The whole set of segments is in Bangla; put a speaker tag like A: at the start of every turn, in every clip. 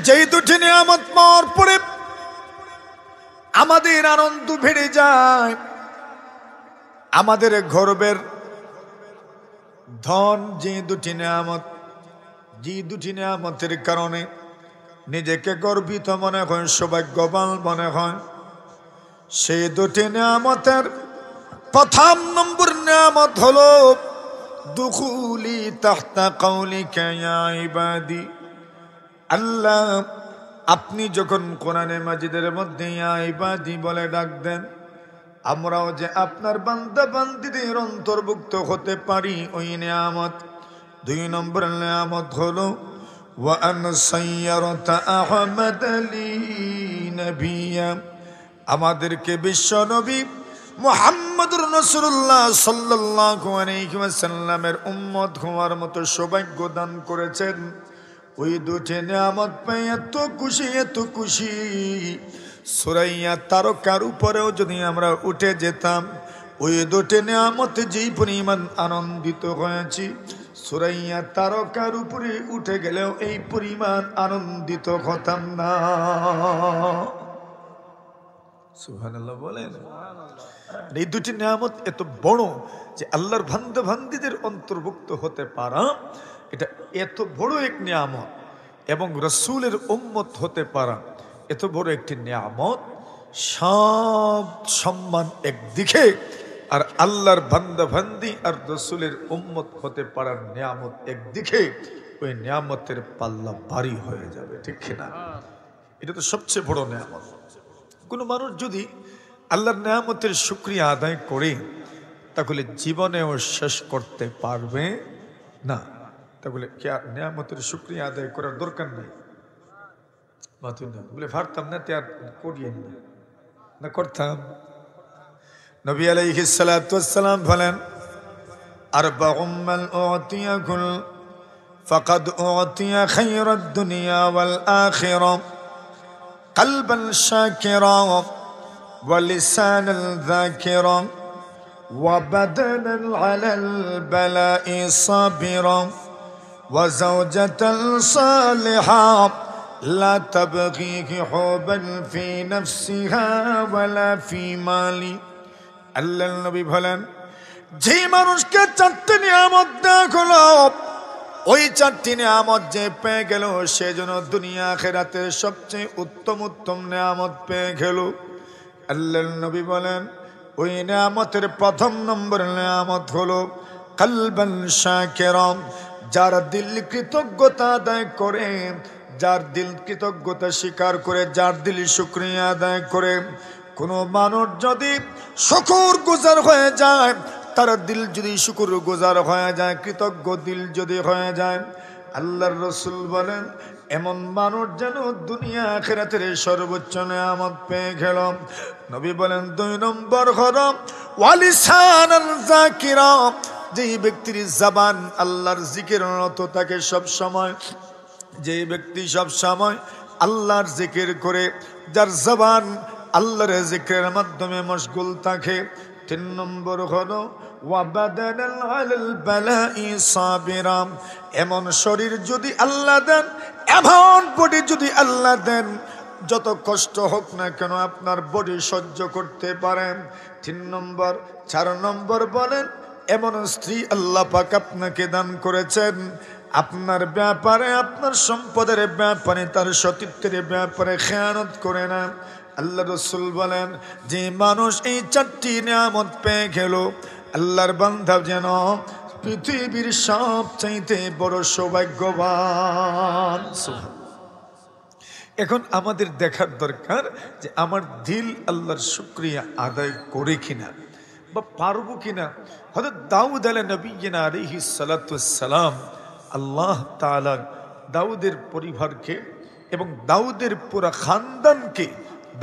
A: যেই দুটি নিয়ামত পাওয়ার পরে আমাদের আনন্দ বেড়ে যায়, আমাদের গর্বের ধন যে দুটি নিয়ামতের কারণে নিজেকে গর্বিত মনে হয়, সৌভাগ্যবান মনে হয়। সেই দুটি নিয়ামতের প্রথম নম্বর নিয়ামত হলো দুখুলি তাহতা কাউলিকা ইয়া ইবাদি। আল্লাহ আপনি যখন কোরআনে মাজিদের মধ্যে ইয়া ইবাদি বলে ডাক দেন, আমরাও যে আপনার বান্দা বান্দীদের অন্তর্ভুক্ত হতে পারি, ওই নিয়ামত। দুই নম্বর নিয়ামত হলো ওয়া আন সায়্যারাতা আহমদ লি নবিয়্যা, আমাদেরকে বিশ্ব নবী মুহাম্মদুর রাসূলুল্লাহ সাল্লাল্লাহু আলাইহি ওয়াসাল্লামের উম্মত হওয়ার মতো সৌভাগ্য দান করেছেন। ওই দুটি নিয়ামত পেয়ে এত খুশি সুরাইয়া তারকার উপরেও যদি আমরা উঠে যেতাম, ওই দুটি নিয়ামতে যেই পরিমাণ আনন্দিত হয়েছি, সুরাইয়া তারকার উপরে উঠে গেলেও এই পরিমাণ আনন্দিত হতাম না। সুবহানাল্লাহ বলেন। এই দুটি নিয়ামত এত বড় যে আল্লাহর বান্দা বান্দীদের অন্তর্ভুক্ত হতে পারা, এটা এত বড় এক নিয়ামত, এবং রাসূলের উম্মত হতে পারা এত বড় একটি নিয়ামত। সব সম্মান একদিকে, আর আল্লাহর বান্দা বান্দী আর রাসূলের উম্মত হতে পারার নিয়ামত একদিকে, ওই নিয়ামতের পাল্লা ভারী হয়ে যাবে, ঠিক না? এটা তো সবচেয়ে বড় নিয়ামত। কোনো মানুষ যদি আল্লাহর নিয়ামতের শুকরিয়া আদায় করে, তাহলে জীবনেও শেষ করতে পারবে না। তাহলে কি আর নিয়ামতের শুকরিয়া আদায় করার দরকার নেই? বলে পারতাম না, আর করিয়ে না করতাম। নবী আলাইহিস সালাতু ওয়াসসালাম বলেন, আরবাউম মান উতিয়া ফাকাদ উতিয়া খায়রাদ দুনিয়া ওয়াল আখিরাহ, কলবান শাকিরা ওয়া লিসানাল যাকিরা ওয়া বাদানান আলাল বালা'i সাবিরা ওয়া যাওজাতান সালিহা লা তাবগিহি হুবান ফি নাফসিহা ওয়ালা ফি মালি। আল্লাহর নবী বলেন, যে মানুষকে চারটি নিয়ামত দেওয়া হলো, ওই চারটি নিয়ামত যে পেয়ে গেল, সে যেন দুনিয়া আখিরাতের সবচেয়ে উত্তম নিয়ামত পেয়ে গেল। আল্লাহর নবী বলেন, ওই নিয়ামতের প্রথম নম্বর নিয়ামত হলো কলবান শাকিরা, যার দিল কৃতজ্ঞতা আদায় করে, যার দিল কৃতজ্ঞতা স্বীকার করে, যার দিল শুকরিয়া আদায় করে। কোনো মানুষ যদি শুকরগুজার হয়ে যায়, তার দিল যদি শুকরগুজার হয়ে যায়, কৃতজ্ঞ দিল যদি হয়ে যায়, আল্লাহর রাসূল বলেন, এমন মানুষ যেন দুনিয়া আখিরাতের সর্বোচ্চ নিয়ামত পেয়ে গেল। নবী বলেন, দুই নম্বর হলো ওয়ালিসানাল যাকিরা, যেই ব্যক্তির জবান আল্লাহর জিকিররত থাকে সব সময়, যে ব্যক্তি সব সময় আল্লাহর জিকির করে, যার জবান আল্লাহর জিকিরের মাধ্যমে মশগুল থাকে। তিন নম্বর হলো ওয়া বাদানাল আলাল বালা'i সাবিরা, এমন শরীর যদি আল্লাহ দেন, এমন বডি যদি আল্লাহ দেন, যত কষ্ট হোক না কেন আপনার বডি সহ্য করতে পারেন। তিন নম্বর। চার নম্বর বলেন, এমন স্ত্রী আল্লাহ পাক আপনাকে দান করেছেন, আপনার ব্যাপারে, আপনার সম্পদের ব্যাপারে, তার সতীত্বের ব্যাপারে খেয়ানত করে না। আল্লাহ রাসূল বলেন, যে মানুষ এই চারটি নিয়ামত পেয়ে গেল, আল্লাহর বান্দা যেন পৃথিবীর সবচাইতে বড় সৌভাগ্যবান। এখন আমাদের দেখার দরকার যে আমার দিল আল্লাহর শুকরিয়া আদায় করে কিনা, বা পারবো কিনা। হযরত দাউদ আলাইহিস সালাতু ওয়াস সালাম, আল্লাহ তাআলা দাউদের পরিবারকে এবং দাউদের পুরা খানদানকে,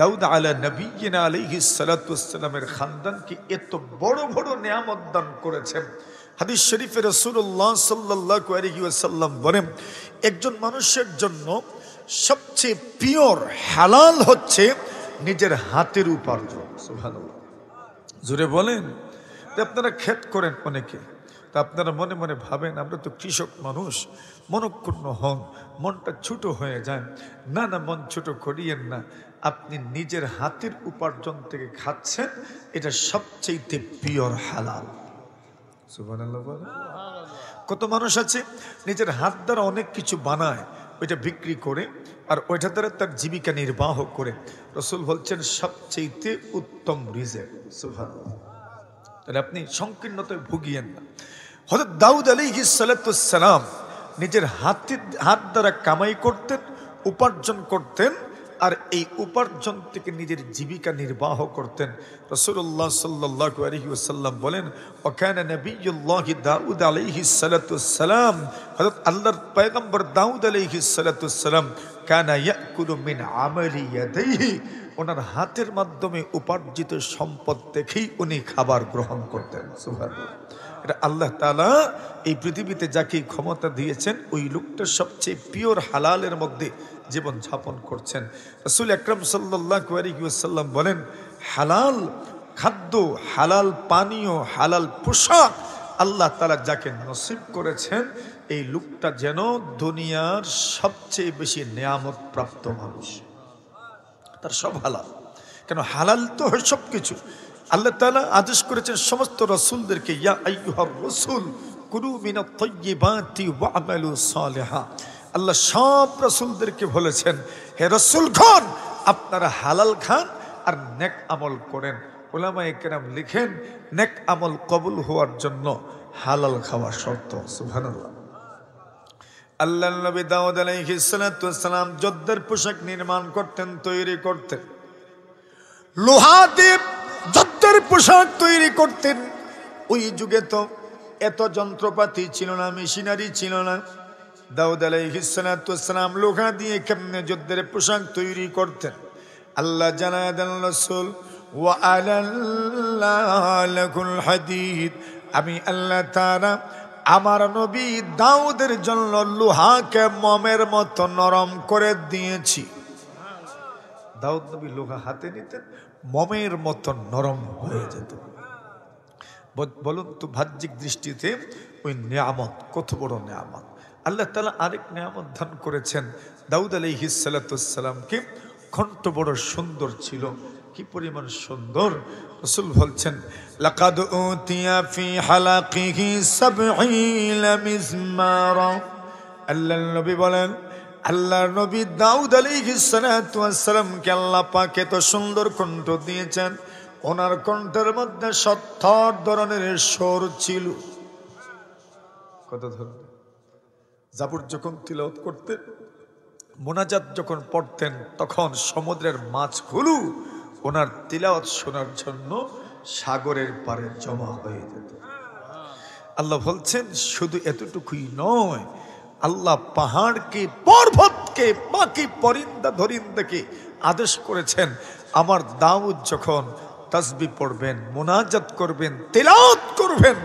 A: দাউদ আলাইহিস সালাতু ওয়াস সালামের খানদানকে এত বড় বড় নিয়ামত দান করেছেন। হাদিস শরীফে রাসূলুল্লাহ সাল্লাল্লাহু আলাইহি ওয়াসাল্লাম বলেন, একজন মানুষের জন্য সবচেয়ে পিওর হালাল হচ্ছে নিজের হাতের উপার্জন। সুবহানাল্লাহ, জোরে বলেন। আপনারা ক্ষেত করেন, অনেকে তা আপনারা মনে মনে ভাবেন আমরা তো কৃষক মানুষ, মনক্ষুণ্ণ হন, মনটা ছোট হয়ে যায়। না না, মন ছোট করিয়েন না। আপনি নিজের হাতের উপার্জন থেকে খাচ্ছেন, এটা সবচেয়ে পিওর হালাল। সুবহানাল্লাহ বলেন। কত মানুষ আছে নিজের হাত দ্বারা অনেক কিছু বানায়, ওইটা বিক্রি করে আর ওইটা দ্বারা তার জীবিকা নির্বাহ করে। রাসূল বলছেন সবচেয়ে উত্তম রিজিক। সুবহানাল্লাহ। তাহলে আপনি সংকীর্ণতায় ভুগিয়েন না। হযরত দাউদ আলাইহিস সালাতুস সালাম নিজের হাত দ্বারা কামাই করতেন, উপার্জন করতেন, আর এই উপার্জন থেকে নিজের জীবিকা নির্বাহ করতেন। রাসূলুল্লাহ সাল্লাল্লাহু আলাইহি ওয়াসাল্লাম বলেন, ওয়াকানা নবিয়্যুল্লাহি দাউদ আলাইহিস সালাতুস সালাম, হযরত আল্লাহর পয়গম্বর দাউদ আলাইহিস সালাতুস সালাম কানা ইয়াকুলু মিন আমালি ইয়াদাইহি, ওনার হাতের মাধ্যমে উপার্জিত সম্পদ দেখেই উনি খাবার গ্রহণ করতেন। সুবহানাল্লাহ। এটা আল্লাহ তাআলা এই পৃথিবীতে যাকে ক্ষমতা দিয়েছেন ওই লোকটা সবচেয়ে পিওর হালালের মধ্যে জীবন যাপন করছেন। রাসূল আকরাম সাল্লাল্লাহু আলাইহি ওয়াসাল্লাম বলেন, হালাল খাদ্য, হালাল পানীয়, হালাল পোশাক আল্লাহ তাআলা যাকে নসিব করেছেন এই লোকটা যেন দুনিয়ার সবচেয়ে বেশি নিয়ামত প্রাপ্ত মানুষ। তার সব হালাল। কেন হালাল তো হয় সব কিছু। আল্লাহ তাআলা আদেশ করেছেন সমস্ত রাসূলদেরকে, ইয়া আইয়ুহার রাসূল কুলু মিনাত তাইয়্যিবাতি ওয়া'মালু সালিহা। আল্লাহ সব রাসূলদেরকে বলেছেন, হে রাসূলগণ আপনারা হালাল খান আর নেক আমল করেন। উলামায়ে কেরাম লিখেন, নেক আমল কবুল হওয়ার জন্য হালাল খাওয়া শর্ত। সুবহানাল্লাহ। আল্লাহর নবী দাউদ আলাইহিস সালাতু ওয়াস সালাম যুদ্ধের পোশাক নির্মাণ করতেন, তৈরি করতেন। লোহা দিয়ে যুদ্ধের পোশাক তৈরি করতেন। ওই যুগে তো এত যন্ত্রপাতি ছিল না, মেশিনারি ছিল না। দাউদ আলাইহিস সালাতু ওয়াস সালাম লোহা দিয়ে কেমনে যুদ্ধের পোশাক তৈরি করতেন আল্লাহ জানায় দেন, রাসূল ওয়া আলাল্লাহুল হাদিদ, আমি আল্লাহ তাআলা আমার নবী দাউদের জন্য লোহাকে মোমের মতো নরম করে দিয়েছি। দাউদ নবী লোহা হাতে নিতেন, মোমের মতো নরম হয়ে যেত। বলুন তো বাহ্যিক দৃষ্টিতে ওই নিয়ামত কত বড় নিয়ামত। আল্লাহ তাআলা আরেক নিয়ামত দান করেছেন দাউদ আলাইহিস সালাতুস সালামকে। কণ্ঠ বড় সুন্দর ছিল, কি পরিমাণ সুন্দর। রাসূল বলছেন, লাকাদ উতিয়া ফি হালাকিহি ৭০ মিজমারা। আল্লাহর নবী বলেন, আল্লাহর নবী দাউদ আলাইহিস সালাতু ওয়াস সালামকে আল্লাহ পাক এত সুন্দর কণ্ঠ দিয়েছেন, ওনার কণ্ঠের মধ্যে ৭০ ধরনের স্বর ছিল। কত ধরনের? জাবুর যখন তিলাওয়াত করতেন, মোনাজাত যখন পড়তেন, তখন সমুদ্রের মাছগুলো ওনার তিলাওয়াত শোনার জন্য সাগরের পারে জমা হয়ে যেত। আল্লাহ বলছেন শুধু এতটুকুই নয়, আল্লাহ পাহাড়কে, পর্বতকে, বাকি পরিন্দা ধরিন্দাকে আদেশ করেছেন, আমার দাউদ যখন তাসবিহ পড়বেন, মোনাজাত করবেন, তিলাওয়াত করবেন,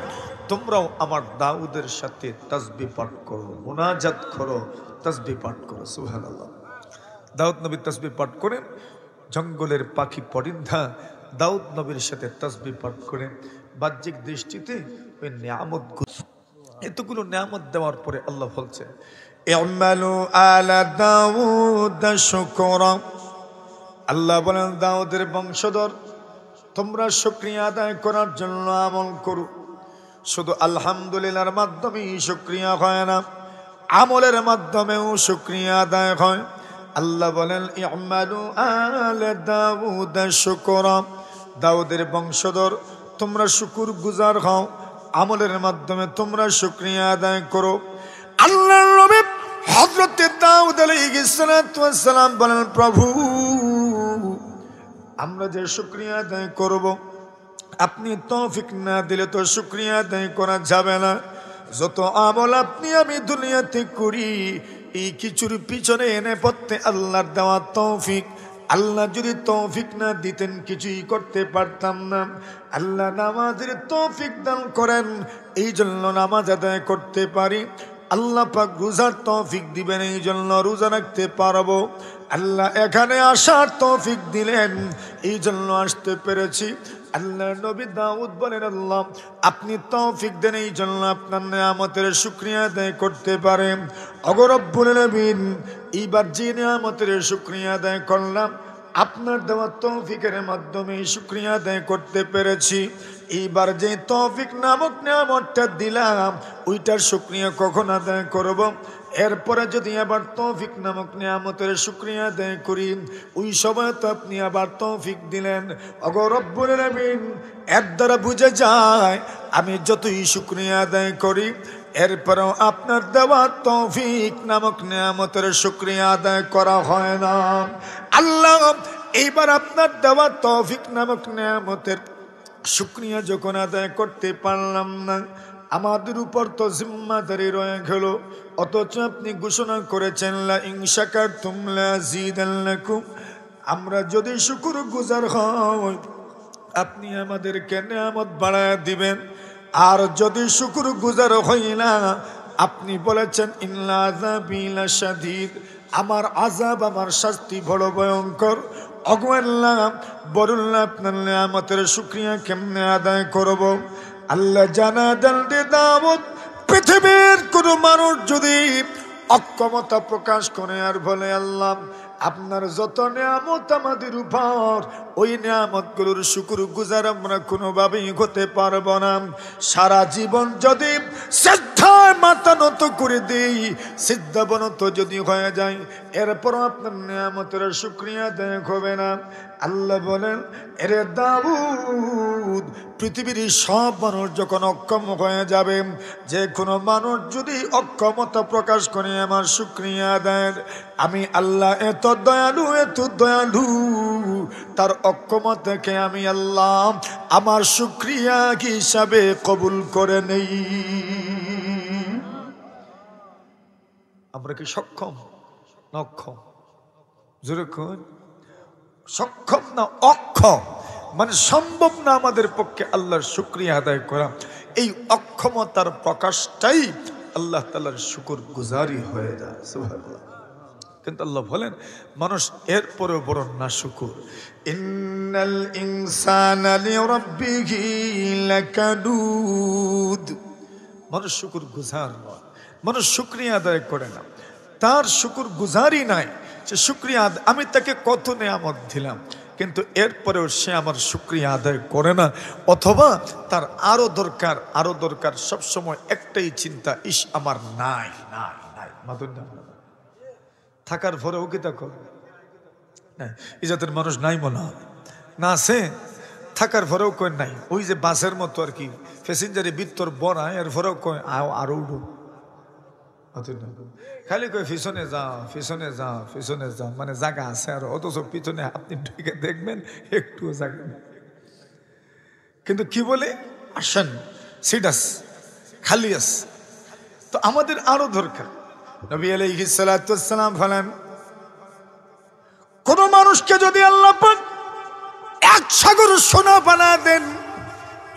A: তোমরাও আমার দাউদের সাথে তাসবিহ পাঠ করো, মোনাজাত করো, তাসবিহ পাঠ করো। সুবহানাল্লাহ। দাউদ নবী তাসবিহ পাঠ করেন, জঙ্গলের পাখি পরিন্ধা দাউদ নবীর সাথে তাসবিহ পাঠ করেন। বাহ্যিক দৃষ্টিতে ওই নিয়ামত, এতগুলো নিয়ামত দেওয়ার পরে আল্লাহ বলছেন, ই'মালু আলা দাউদ শুকরা। আল্লাহ বলেন, দাউদের বংশধর তোমরা শুকরিয়া আদায় করার জন্য আমল করো। শুধু আলহামদুলিল্লাহর মাধ্যমেই শুকরিয়া হয় না, আমলের মাধ্যমেও শুকরিয়া আদায় হয়। আল্লাহ বলেন, ই'মালু আলা দাউদ শুকরা। দাউদের বংশধর তোমরা শুকর গুজার হও, আমলের মাধ্যমে তোমরা শুকরিয়া আদায় করো। আল্লাহর নবী হযরত দাউদ আলাইহিস সালাতু ওয়াস সালাম বলেন, প্রভু আমরা যে শুকরিয়া আদায় করব, আপনি তৌফিক না দিলে তো শুকরিয়া আদায় করা যাবে না। যত আমল আপনি আমি দুনিয়াতে করি, এই কিছুর পিছনে এনে পড়তে আল্লাহর দেওয়া তৌফিক। আল্লাহ যদি তৌফিক না দিতেন কিছুই করতে পারতাম না। আল্লাহ নামাজের তৌফিক দান করেন, এই জন্য নামাজ আদায় করতে পারি। আল্লাহ পাক রোজার তৌফিক দিবেন, এই জন্য রোজা রাখতে পারবো। আল্লাহ এখানে আসার তৌফিক দিলেন, এই জন্য আসতে পেরেছি। আল্লাহ নবী দাউদ বলেন, আল্লাহ আপনি তৌফিক দেন এই জন্য আপনার নিয়ামতের শুকরিয়া আদায় করতে পারে। ওগো রব্বুল আলামিন, এইবার যে নিয়ামতের শুকরিয়া আদায় করলাম আপনার দেওয়া তৌফিকের মাধ্যমে শুকরিয়া আদায় করতে পেরেছি। এইবার যে তৌফিক নামক নিয়ামতটা দিলাম ওইটার শুকরিয়া কখন আদায় করব? এরপরে যদি আবার তৌফিক নামক নিয়ামতের শুকরিয়া আদায় করি, ওই সময় তো আপনি আবার তৌফিক দিলেন। ওগো রব্বুল আলামিন, এর দ্বারা বুঝে যায় আমি যতই শুকরিয়া আদায় করি এরপরেও আপনার দেওয়া তৌফিক নামক নিয়ামতের শুকরিয়া আদায় করা হয় না। আল্লাহ, এইবার আপনার দেওয়া তৌফিক নামক নিয়ামতের শুকরিয়া যখন আদায় করতে পারলাম না, আমাদের উপর তো জিম্মাদারি রয়ে গেল। অথচ আপনি ঘোষণা করেছেন লা ইন শাকারতুম লাযীদান্নাকুম, আমরা যদি শুকর গুজার হই আপনি আমাদেরকে নিয়ামত বাড়ায় দিবেন। আর যদি শুকর গুজার হই না, আপনি বলেছেন ইন্না আযাবি লাশাদীদ, আমার আযাব আমার শাস্তি বড় ভয়ঙ্কর। ওগো আল্লাহ, বলুন আপনার নিয়ামতের শুকরিয়া কেমনে আদায় করব? আল্লাহ জানা দেন রে দাউদ, পৃথিবীর কোন মানুষ যদি অক্ষমতা প্রকাশ করে আর বলে আল্লাহ আপনার যত নিয়ামত আমাদের উপর, ওই নিয়ামতগুলোর শুকর গুজার আমরা কোনোভাবেই হতে পারবো না। সারা জীবন যদি শ্রদ্ধায় মাথা নত করে দিই, সিদ্ধাবনত যদি হয়ে যায়, এরপরও আপনার নিয়ামতের শুকরিয়া আদায় হবে না। আল্লাহ বলেন, এরে দাউদ, পৃথিবীর সব মানুষ যখন অক্ষম হয়ে যাবে, যে কোনো মানুষ যদি অক্ষমতা প্রকাশ করে আমার শুকরিয়া আদায়ের, আমি আল্লাহ এত দয়ালু এত দয়ালু, তার অক্ষমতাকে আমি আল্লাহ আমার শুকরিয়া হিসাবে কবুল করে নেই। আমরা কি সক্ষম না অক্ষম? জোরে কোন সক্ষম না অক্ষম? মানে সম্ভব না আমাদের পক্ষে আল্লাহর শুকরিয়া আদায় করা। এই অক্ষমতার প্রকাশটাই আল্লাহ তাআলার শুকর গুজারি হয়ে যায়। সুবহানাল্লাহ। কিন্তু আল্লাহ বলেন মানুষ এরপরেও বড় নাশুকুর। ইন্নাল ইনসানা লিরাব্বিহি লাকানুদ, মানুষ শুকর গুজার নয়, মানুষ শুকরিয়া আদায় করে না, তার শুকর গুজারই নাই। সে শুকরিয়া, আমি তাকে কত নিয়ামত দিলাম কিন্তু এরপরেও সে আমার শুকরিয়া আদায় করে না, অথবা তার আরো দরকার সবসময় একটাই চিন্তা, ইস আমার নাই নাই নাই, থাকার পরেও কি তা করে এই জাতের মানুষ নাই মনে হয় না, আছে থাকার পরেও কয় নাই। ওই যে বাসের মতো আর কি, প্যাসেঞ্জারে ভিতর বড়ায় এর পরেও কয় আরো উঠো, খালি কয় পিছনে যাও পিছনে যাও পিছনে যাও, মানে জায়গা আছে আর, অথচ পিছনে আপনি ঢুকে দেখবেন একটু জায়গা নেই। কিন্তু কি বলে আসেন সিডাস খালি আস। তো আমাদের আরো দরকার। নবী আলাইহিস সালাতু ওয়াস সালাম বলেন, কোন মানুষকে যদি আল্লাহ পাক এক সাগর সোনা বানায় দেন,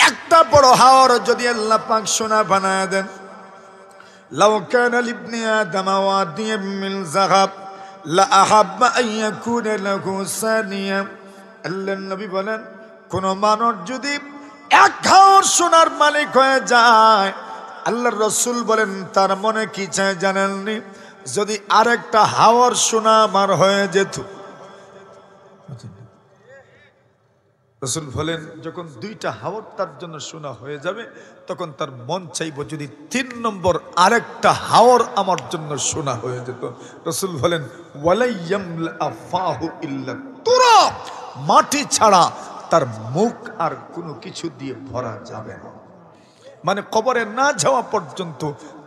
A: একটা বড় হাওর যদি আল্লাহ পাক সোনা বানায় দেন, লাউ কানা লিবনি আদম ওয়াদিয়াম মিন যাহাব লা আহাব্বা আন ইয়াকুনা লাহু সানিয়া। আল্লাহর নবী বলেন, কোন মানুষ যদি এক হাওর সোনার মালিক হয়ে যায়, আল্লাহর রাসূল বলেন তার মনে কি চায় জানেননি? যদি আরেকটা হাওর সোনা আমার হয়ে যেত। রাসূল বলেন যখন দুইটা হাওর তার জন্য সোনা হয়ে যাবে, তখন তার মন চাইব যদি 3 নম্বর আরেকটা হাওর আমার জন্য সোনা হয়ে যেত। রাসূল বলেন ওয়ালাইয়ামলা ফাহু ইল্লা তুরাব, মাটি ছাড়া তার মুখ আর কোনো কিছু দিয়ে ভরা যাবে না। মানে কবরে না যাওয়া পর্যন্ত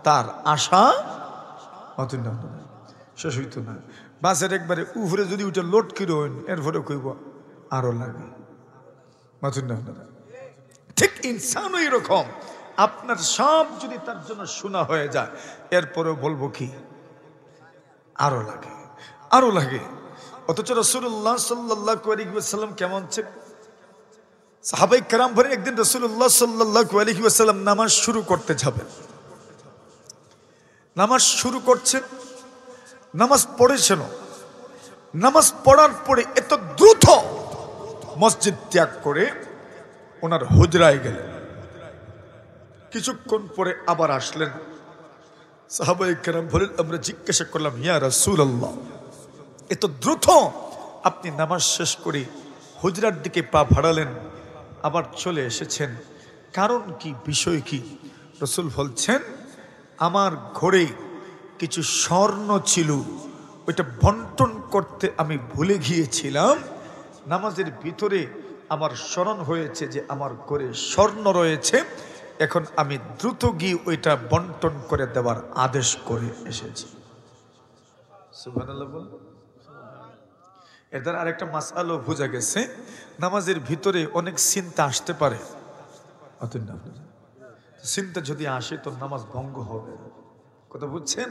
A: তার আশা শেষ হইতো না। বাসের একবারে উপরে যদি ওইটা লোড করে হইন, এরপরে কইব আরো লাগে। ঠিক ইনসানও এরকম, আপনার সব যদি তার জন্য শোনা হয়ে যায়, এরপরেও বলবো কি আরো লাগে আরো লাগে। অথচ রাসূলুল্লাহ সাল্লাল্লাহু আলাইহি ওয়াসাল্লাম কেমন ছিল? সাহাবায়ে কেরাম ভরে একদিন রাসূলুল্লাহ সাল্লাল্লাহু আলাইহি ওয়াসাল্লাম নামাজ শুরু করতে যাবেন, নামাজ শুরু করছেন, নামাজ পড়েছেন, নামাজ পড়ার পরে এত দ্রুত মসজিদ ত্যাগ করে ওনার হুজরায় গেলেন। কিছুক্ষণ পরে আবার আসলেন। সাহাবায়ে কেরাম বলেন, আমরা জিজ্ঞাসা করলাম, ইয়া রাসূলুল্লাহ, এত দ্রুত আপনি নামাজ শেষ করে হুজরার দিকে পা ভাড়ালেন, আবার চলে এসেছেন, কারণ কি, বিষয় কি? রাসূল বলছেন, আমার ঘরে কিছু স্বর্ণ ছিল, ওইটা বন্টন করতে আমি ভুলে গিয়েছিলাম। নামাজের ভিতরে আমার স্মরণ হয়েছে যে আমার ঘরে স্বর্ণ রয়েছে, এখন আমি দ্রুত গিয়ে ওইটা বন্টন করে দেওয়ার আদেশ করে এসেছি। সুবহানাল্লাহ বল। এর দ্বারা আরেকটা মাসআলা বোঝা গেছে, নামাজের ভিতরে অনেক চিন্তা আসতে পারে। চিন্তা যদি আসে তো নামাজ ভঙ্গ হবে। কথা বুঝছেন?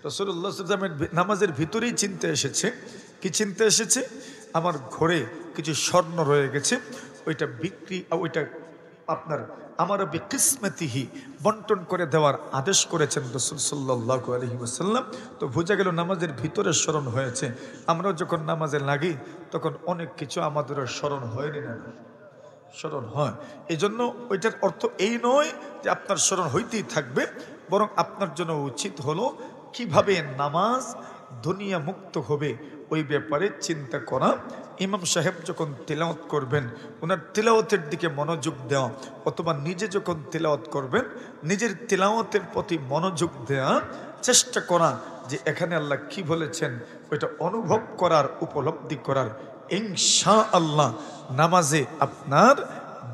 A: রাসূলুল্লাহ সাল্লাল্লাহু আলাইহি ওয়াসাল্লাম নামাজের ভিতরেই চিন্তা এসেছে। কি চিন্তা এসেছে? আমার ঘরে কিছু স্বর্ণ রয়ে গেছে, ওইটা বিক্রি, ওইটা আপনার আমার বিকিসমাতিহি বন্টন করে দেওয়ার আদেশ করেছেন রাসূল সাল্লাল্লাহু আলাইহি ওয়াসাল্লাম। তো বোঝা গেল নামাজের ভিতরে স্মরণ হয়েছে। আমরা যখন নামাজে লাগি তখন অনেক কিছু আমাদের স্মরণ হয়নি, না স্মরণ হয়। এই জন্য ওইটার অর্থ এই নয় যে আপনার স্মরণ হইতেই থাকবে, বরং আপনার জন্য উচিত হলো কিভাবে নামাজ দুনিয়া মুক্ত হবে ওই ব্যাপারে চিন্তা করা। ইমাম সাহেব যখন তিলাওয়াত করবেন ওনার তিলাওয়াতের দিকে মনোযোগ দেওয়া, অথবা নিজে যখন তিলাওয়াত করবেন নিজের তিলাওয়াতের প্রতি মনোযোগ দেওয়া, চেষ্টা করা যে এখানে আল্লাহ কি বলেছেন ওইটা অনুভব করার, উপলব্ধি করার। ইনশাআল্লাহ নামাজে আপনার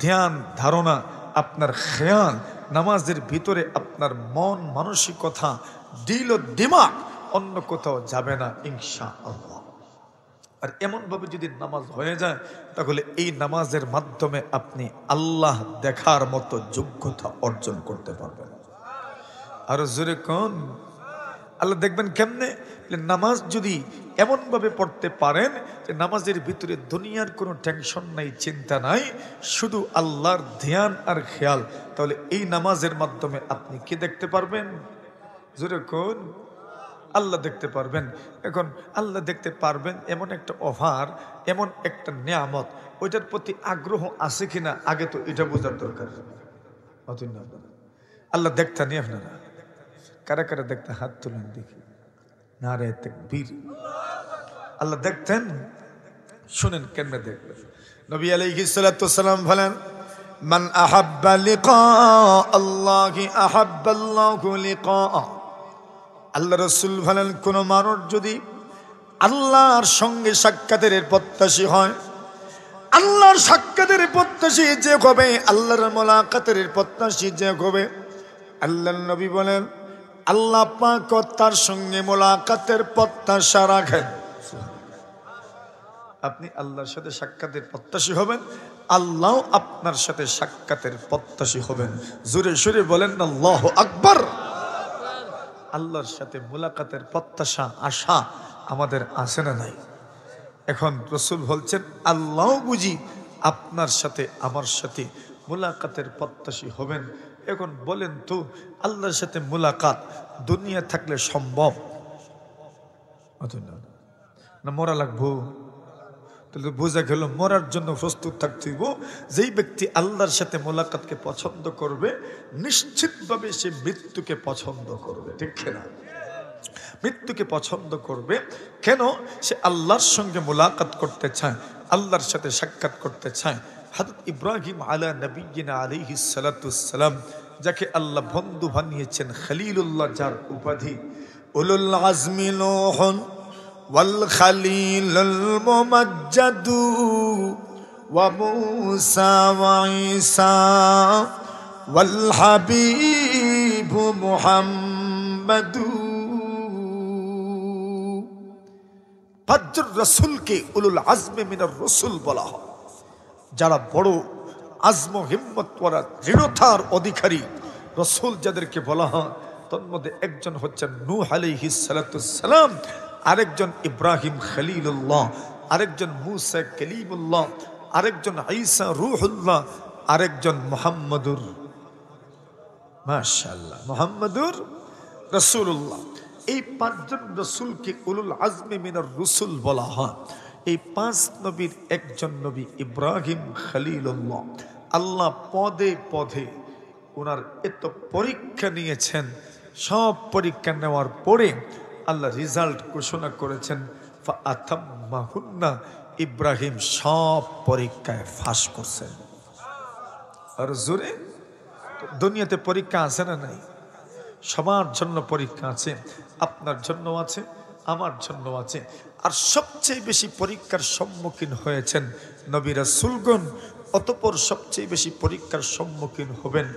A: ধ্যান ধারণা, আপনার খেয়াল, নামাজের ভিতরে আপনার মন মানসিকতা, দিল ও দিমাগ অন্য কোথাও যাবে না ইনশাআল্লাহ। আর এমনভাবে যদি নামাজ হয়ে যায় তাহলে এই নামাজের মাধ্যমে আপনি আল্লাহ দেখার মতো যোগ্যতা অর্জন করতে পারবেন। আরো জোরে কোন আল্লাহ দেখবেন কেমনে? নামাজ যদি এমনভাবে পড়তে পারেন যে নামাজের ভিতরে দুনিয়ার কোনো টেনশন নাই, চিন্তা নাই, শুধু আল্লাহর ধ্যান আর খেয়াল, তাহলে এই নামাজের মাধ্যমে আপনি কি দেখতে পারবেন? জোরে কোন আল্লাহ দেখতে পারবেন। এখন আল্লাহ দেখতে পারবেন এমন একটা অফার, এমন একটা নিয়ামত, ওইটার প্রতি আগ্রহ আছে কিনা আগে তো এটা বোঝার দরকার। আল্লাহ দেখতে নিয়ে আপনারা কারা কারা দেখতে হাত তুলেন দেখি। নারে তাকবীর। আল্লাহ দেখতেন, শুনেন কেমনে দেখবেন। নবী আলাইহিস সালাতু ওয়াসসালাম বলেন, মান আহাব্বা লিকা আল্লাহি আহাব্বাল্লাহু লিকা। আল্লাহ রাসূল বলেন, কোন মানুষ যদি আল্লাহর সঙ্গে সাক্ষাতের প্রত্যাশী হয়, আল্লাহর সাক্ষাতের প্রত্যাশী যে হবে, আল্লাহর মোলাকাতের প্রত্যাশী যে হবে, আল্লাহর নবী বলেন আল্লাহ পাক তার সঙ্গে মোলাকাতের প্রত্যাশা রাখেন। আপনি আল্লাহর সাথে সাক্ষাতের প্রত্যাশী হবেন, আল্লাহ আপনার সাথে সাক্ষাতের প্রত্যাশী হবেন। জোরে সোরে বলেন আল্লাহু আকবার। আল্লাহর সাথে মোলাকাতের প্রত্যাশা, আশা আমাদের আছে না নাই? এখন রাসূল বলছেন আল্লাহ বুঝি আপনার সাথে আমার সাথে মোলাকাতের প্রত্যাশী হবেন। এখন বলেন তো, আল্লাহর সাথে মোলাকাত দুনিয়া থাকলে সম্ভব না মরা লাগবো? তাহলে বোঝা গেল মরার জন্য প্রস্তুত থাকতে হইব। যেই ব্যক্তি আল্লাহর সাথে মোলাকাতকে পছন্দ করবে, নিশ্চিতভাবে সে মৃত্যুকে পছন্দ করবে। ঠিক না? মৃত্যুকে পছন্দ করবে। কেন? সে আল্লাহর সঙ্গে মোলাকাত করতে চায়, আল্লাহর সাথে সাক্ষাৎ করতে চায়। হযরত ইব্রাহিম আলা নবিয়্যিনা আলাইহিস সালাতু ওয়াসসালাম, যাকে আল্লাহ বন্ধু বানিয়েছেন, খলিলুল্লাহ, যার উপাধি উলুল আজমি নূহুন ওয়াল খলিলুল মুমাজ্জাদু ওয়া মূসা ওয়া ঈসা ওয়াল হাবিবু মুহাম্মাদু। পাঁচজন রাসূলকে উলুল আজমে মিনার রাসূল বলা হয়, যারা বড় আজম হিম্মত ওরা দৃঢ়তার অধিকারী রাসূল যাদেরকে বলা হয়। তার মধ্যে একজন হচ্ছেন নূহ আলাইহিস সালাতু ওয়াসসালাম, আরেকজন ইব্রাহিম খলিলুল্লাহ, আরেকজন মূসা কালিমুল্লাহ, আরেকজন ঈসা রূহুল্লাহ, আরেকজন মুহাম্মাদুর, মাশাআল্লাহ, মুহাম্মাদুর রাসূলুল্লাহ। এই পাঁচজন রাসূলকে উলুল আজমে মিনার রাসূল বলা হয়। এই পাঁচ নবীর একজন নবী ইব্রাহিম খলিলুল্লাহ, আল্লাহ পদে পদে ওনার এত পরীক্ষা নিয়েছেন, সব পরীক্ষা নেওয়ার পরে আল্লাহ রেজাল্ট ঘোষণা করেছেন ফাআতাম্মাহুন্না, ইব্রাহিম সব পরীক্ষায় ফাঁস করছেন। আর জোরে দুনিয়াতে পরীক্ষা আছে না নাই? সবার জন্য পরীক্ষা আছে, আপনার জন্য আছে, আমার জন্য আছে। আর সবচেয়ে বেশি পরীক্ষার সম্মুখীন হয়েছেন নবী রাসূলগণ, অতঃপর সবচেয়ে বেশি পরীক্ষার সম্মুখীন হবেন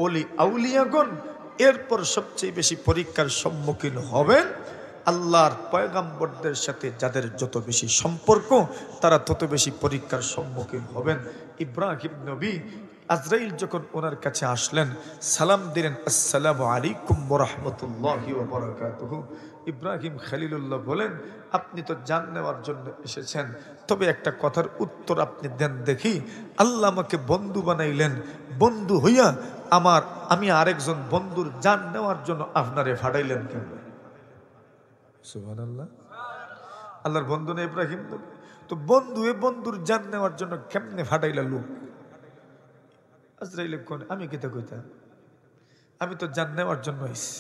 A: ওলি আউলিয়াগণ, এরপর সবচেয়ে বেশি পরীক্ষার সম্মুখীন হবেন আল্লাহর পয়গাম্বরদের সাথে যাদের যত বেশি সম্পর্ক, তারা তত বেশি পরীক্ষার সম্মুখীন হবেন। ইব্রাহিম নবী আজরাইল যখন ওনার কাছে আসলেন, সালাম দিলেন, আসসালামু আলাইকুম ওয়া রাহমাতুল্লাহি ওয়া বারাকাতুহু। ইব্রাহিম খলিলুল্লাহ বলেন, আপনি তো জান নেওয়ার জন্য এসেছেন, তবে একটা কথার উত্তর আপনি দেন দেখি। আল্লাহ আমাকে বন্ধু বানাইলেন, বন্ধু হইয়া আমি আরেকজন বন্ধুর জান নেওয়ার জন্য আপনারে ফাটাইলেন কেন? সুবহানাল্লাহ। আল্লাহর বন্ধু না ইব্রাহিম নবী, তো বন্ধুর জান নেওয়ার জন্য কেমনে ফাটাইলা লোক? আজরাইল কোন আমি কিতা কইতা, আমি তো জান নেওয়ার জন্য আইছি।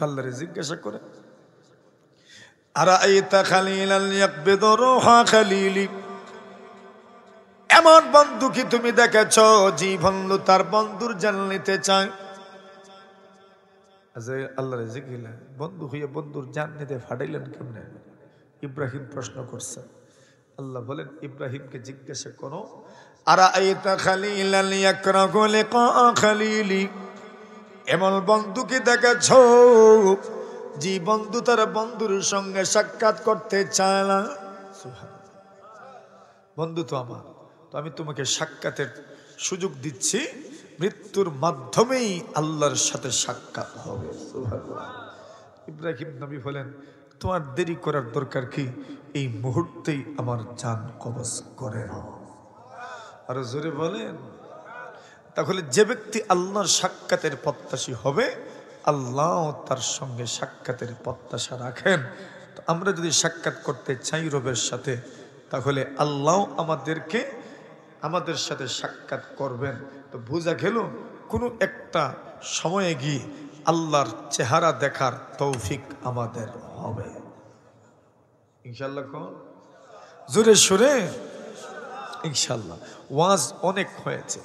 A: আল্লাহরে জিজ্ঞাসা করে, আরাআইতা খালিলাল ইয়াকবিদু রূহা খালিলি, এমন বন্ধু কি তুমি দেখেছ যে বন্ধু তার বন্ধুর জান নিতে চায়? আজরাইল আল্লাহরে জিজ্ঞাসা, বন্ধু হইয়া বন্ধুর জান নিতে ফাটাইলেন কেমনে? ইব্রাহিম প্রশ্ন করছে। আল্লাহ বলেন, ইব্রাহিমকে জিজ্ঞাসা করো, আরাআইতা খালিলাল ইয়াকরাহু লিকা খালিলি, এমন বন্ধু কি দেখেছ যে বন্ধু তার বন্ধুর সঙ্গে সাক্ষাৎ করতে চায় না? বন্ধু তো আমার, তো আমি তোমাকে সাক্ষাতের সুযোগ দিচ্ছি, মৃত্যুর মাধ্যমেই আল্লাহর সাথে সাক্ষাৎ হবে। ইব্রাহিম নবী বলেন, তোমার দেরি করার দরকার কি? এই মুহূর্তেই আমার জান কবজ করে নাও। আর জোরে বলেন। তাহলে যে ব্যক্তি আল্লাহর সাক্ষাতের প্রত্যাশী হবে, আল্লাহ তার সঙ্গে সাক্ষাতের প্রত্যাশা রাখেন। তো আমরা যদি সাক্ষাৎ করতে চাই রবের সাথে, তাহলে আল্লাহ আমাদের সাথে সাক্ষাৎ করবেন। তো বোঝা গেল কোনো একটা সময়ে গিয়ে আল্লাহর চেহারা দেখার তৌফিক আমাদের হবে ইনশাআল্লাহ। জোরে সুরে ইনশাআল্লাহ। ওয়াজ অনেক হয়েছে।